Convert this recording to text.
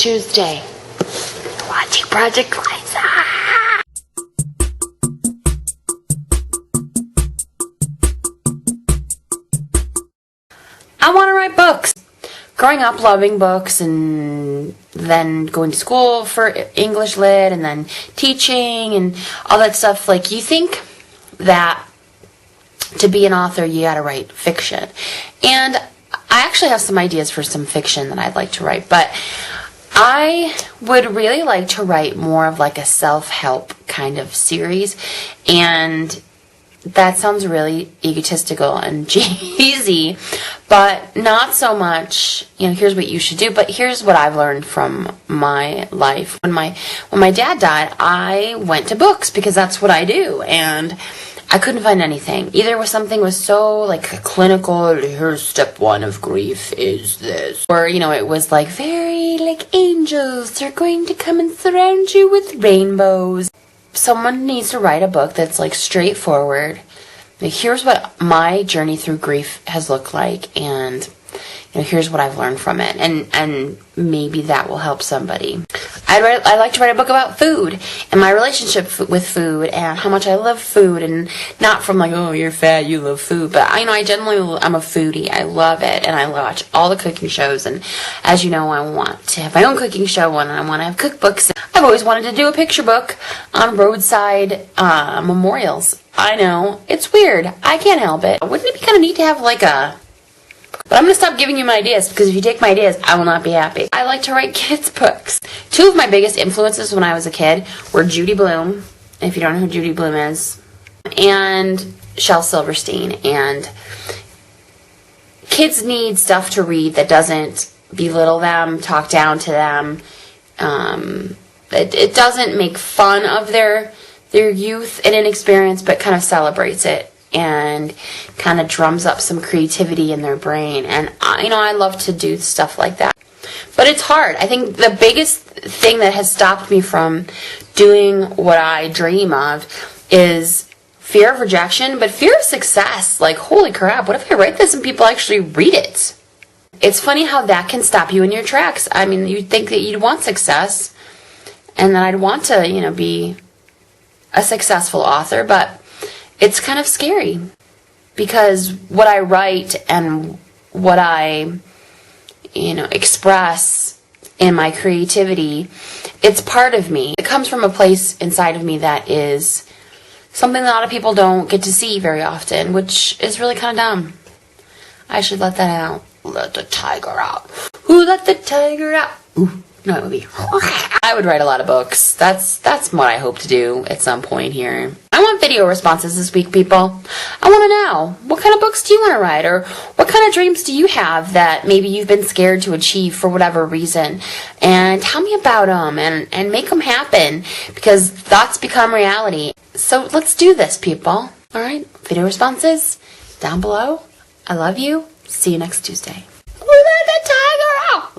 Tuesday. Watching Project Liza. I want to write books. Growing up loving books and then going to school for English Lit and then teaching and all that stuff, like, you think that to be an author you gotta write fiction. And I actually have some ideas for some fiction that I'd like to write, but I would really like to write more of like a self-help kind of series. And that sounds really egotistical and cheesy, but not so much, here's what you should do, but here's what I've learned from my life. When my dad died, I went to books because that's what I do, and I couldn't find anything. Either something was so like clinical, here's step one of grief is this, or it was like very like angels are going to come and surround you with rainbows. Someone needs to write a book that's like straightforward. Here's what my journey through grief has looked like, and here's what I've learned from it, and maybe that will help somebody. I'd like to write a book about food and my relationship with food and how much I love food, and not from like, oh, you're fat, you love food, but I'm a foodie. I love it, and I watch all the cooking shows, and as you know, I want to have my own cooking show, and I want to have cookbooks. I've always wanted to do a picture book on roadside memorials. I know, it's weird. I can't help it. Wouldn't it be kind of neat to have like a... But I'm going to stop giving you my ideas, because if you take my ideas, I will not be happy. I like to write kids' books. Two of my biggest influences when I was a kid were Judy Blume, if you don't know who Judy Blume is, and Shel Silverstein. And kids need stuff to read that doesn't belittle them, talk down to them. It doesn't make fun of their youth and inexperience, but kind of celebrates it and kind of drums up some creativity in their brain. And I love to do stuff like that. But it's hard. I think the biggest thing that has stopped me from doing what I dream of is fear of rejection, but fear of success. Like, holy crap, what if I write this and people actually read it? It's funny how that can stop you in your tracks. I mean, you'd think that you'd want success, and that I'd want to, be a successful author, but it's kind of scary, because what I write and what I, express in my creativity, it's part of me. It comes from a place inside of me that is something that a lot of people don't get to see very often, which is really kind of dumb. I should let that out. Let the tiger out. Who let the tiger out? Ooh. No, it would be. I would write a lot of books. That's what I hope to do at some point here. I want video responses this week, people. I want to know, what kind of books do you want to write? Or what kind of dreams do you have that maybe you've been scared to achieve for whatever reason? And tell me about them and make them happen, because thoughts become reality. So let's do this, people. All right? Video responses down below. I love you. See you next Tuesday. Who let the tiger out?